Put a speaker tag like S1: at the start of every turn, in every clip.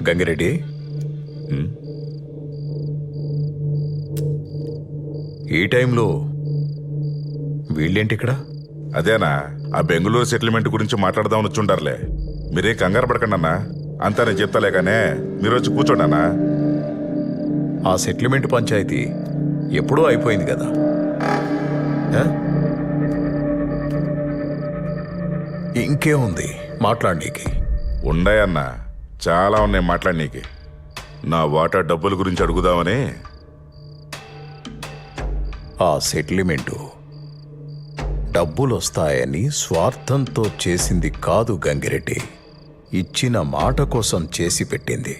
S1: గంగిరెడ్డి, ఈ టైంలో వీళ్ళేంటి ఇక్కడ?
S2: అదేనా, ఆ బెంగళూరు సెటిల్మెంట్ గురించి మాట్లాడదామని వచ్చుంటారులే. మీరే కంగారు పడకండి అన్నా, అంతా నేను చెప్తాలే కానీ మీరు వచ్చి కూర్చోండి అన్నా.
S1: ఆ సెటిల్మెంట్ పంచాయతీ ఎప్పుడూ అయిపోయింది కదా. ఇంకేముంది మాట్లాడనీకి?
S2: ఉన్నాయన్నా, చాలా ఉన్నాయి మాట్లాడనీకి. నా వాటా డబ్బుల గురించి అడుగుదామని.
S1: ఆ సెటిల్మెంటు డబ్బులు వస్తాయని స్వార్థంతో చేసింది కాదు గంగిరెడ్డి, ఇచ్చిన మాట కోసం చేసి పెట్టింది.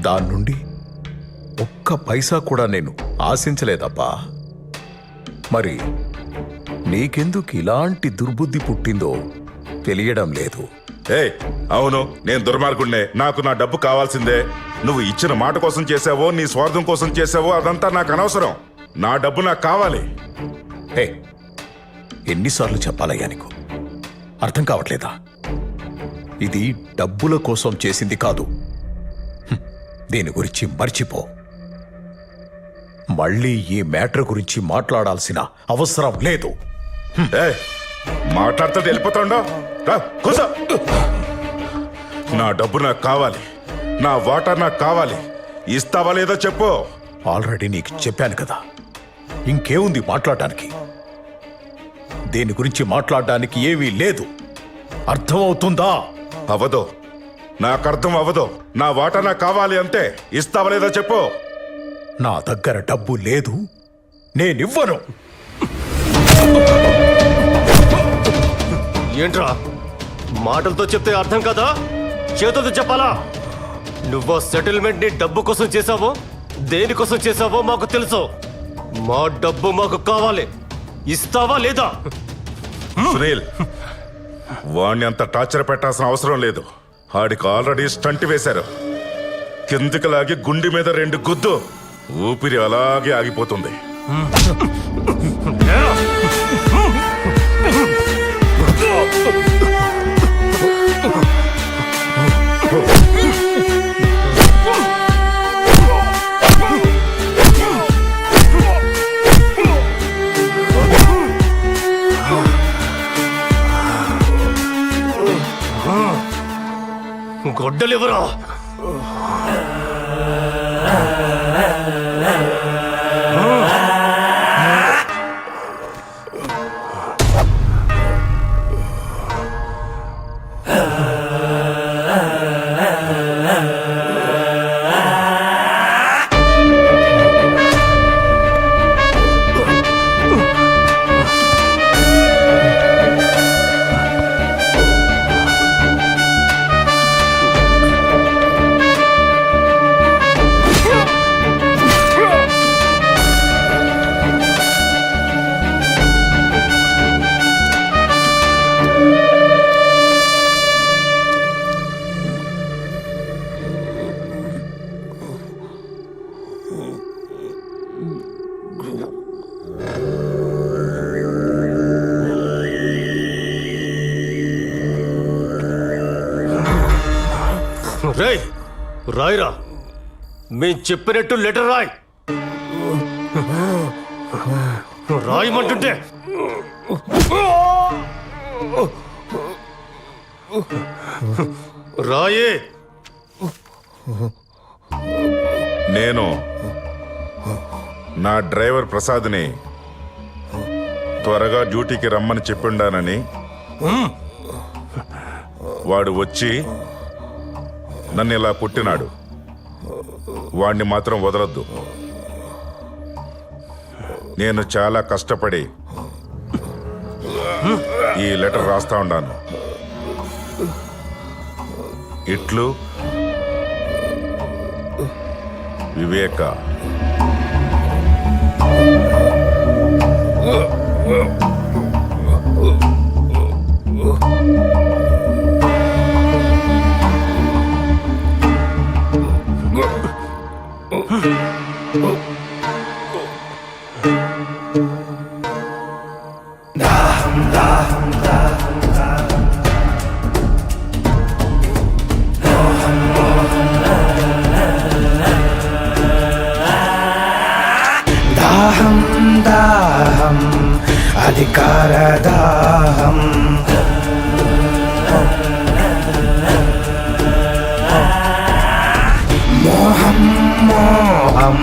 S1: దాని నుండి ఒక్క పైసా కూడా నేను ఆశించలేదప్పా. మరి నీకెందుకు ఇలాంటి దుర్బుద్ధి పుట్టిందో తెలియడం లేదు.
S2: అవును, నేను దుర్మార్గుడినే, నాకు నా డబ్బు కావాల్సిందే. నువ్వు ఇచ్చిన మాట కోసం చేసావో నీ స్వార్థం కోసం చేసావో అదంతా నాకు అనవసరం. నా డబ్బు నాకు కావాలి.
S1: ఎన్నిసార్లు చెప్పాలయ్యా నీకు? అర్థం కావట్లేదా? ఇది డబ్బుల కోసం చేసింది కాదు. దీని గురించి మర్చిపో. మళ్ళీ ఈ మ్యాటర్ గురించి మాట్లాడాల్సిన అవసరం లేదు.
S2: మాట్లాడుతూ వెళ్ళిపోతాండో. కూసో. నా డబ్బు నాకు కావాలి, నా వాటా నాకు కావాలి. ఇస్తావా లేదో చెప్పు.
S1: ఆల్రెడీ నీకు చెప్పాను కదా, ఇంకేముంది మాట్లాడడానికి? దీని గురించి మాట్లాడడానికి ఏమీ లేదు. అర్థమవుతుందా?
S2: అవదో, నాకు అర్థం అవదో. నా వాటా నాకు కావాలి అంతే. ఇస్తావా లేదో చెప్పు.
S1: నా దగ్గర డబ్బు లేదు, నేనివ్వను.
S3: ఏంట్రా, మాటలతో చెప్తే అర్థం కదా, చేతులతో చెప్పాలా? నువ్వు సెటిల్మెంట్ ని డబ్బు కోసం చేసావో దేనికోసం చేసావో మాకు తెలుసు. మా డబ్బు మాకు కావాలి. ఇస్తావా లేదా?
S2: సునీల్, వాణ్ణి అంత టార్చర్ పెట్టాల్సిన అవసరం లేదు. ఆడికి ఆల్రెడీ స్టంట్ వేశారు. కిందికి లాగి గుండె మీద 2 గుద్దు, ఊపిరి అలాగే ఆగిపోతుంది.
S3: గొడ్డలివరా? రేయ్, రాయిరా. మేము చెప్పినట్టు లెటర్ రాయ్. రాయమంటుంటే రాయే.
S2: నేను నా డ్రైవర్ ప్రసాద్ని త్వరగా డ్యూటీకి రమ్మని చెప్పిండానని, వాడు వచ్చి నన్ను ఇలా పుట్టినాడు. వాణ్ణి మాత్రం వదలొద్దు. నేను చాలా కష్టపడి ఈ లెటర్ రాస్తా ఉన్నాను. ఇట్లు వివేక.
S4: దాహం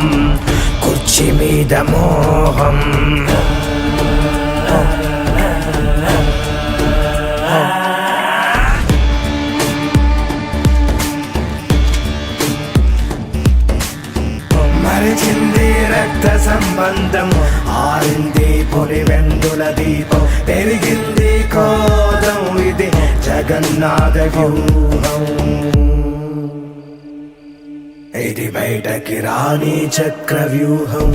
S4: కుర్చీ మీద మోహం మరిచింది రక్త సంబంధం ఆరింది పొడి వెందుల దీపం పెరిగింది కోదం ఇది జగన్నాథ వ్యూహం ఇది బయటకి రాని చక్ర వ్యూహం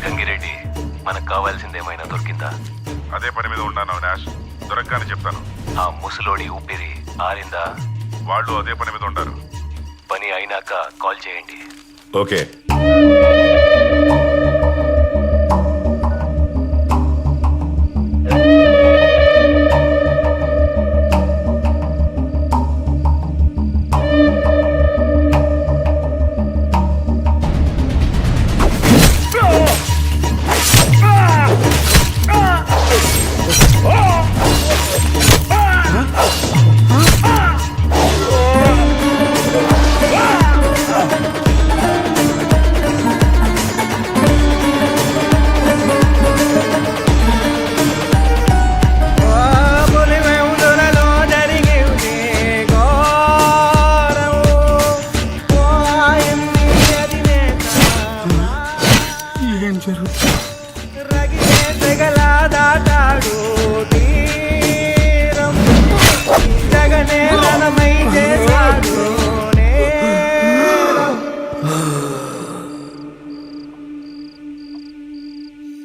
S5: గంగిరెడ్డి మనకు కావాల్సిందేమైనా దొరికిందా?
S2: అదే పని మీద ఉన్నాను అవినాష్. దొరకగానే చెప్తాను.
S5: ఆ ముసలోడి ఊపిరి ఆరిందా?
S2: వాళ్ళు అదే పని మీద ఉంటారు.
S5: పని అయినాక కాల్ చేయండి.
S2: ఓకే.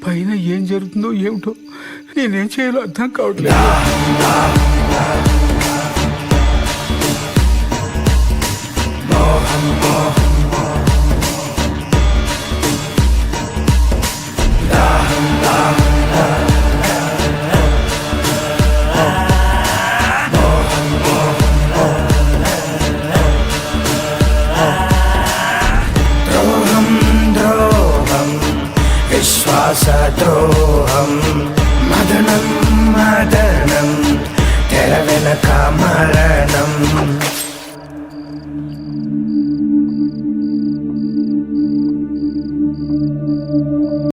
S6: పైన ఏం జరుగుతుందో ఏమిటో నేనేం చేయాలో అర్థం కావట్లేదు.
S4: ద్రోహం ద్రోహం విశ్వాసద్రోహం మదనం మదనం తెర వెనక మరణం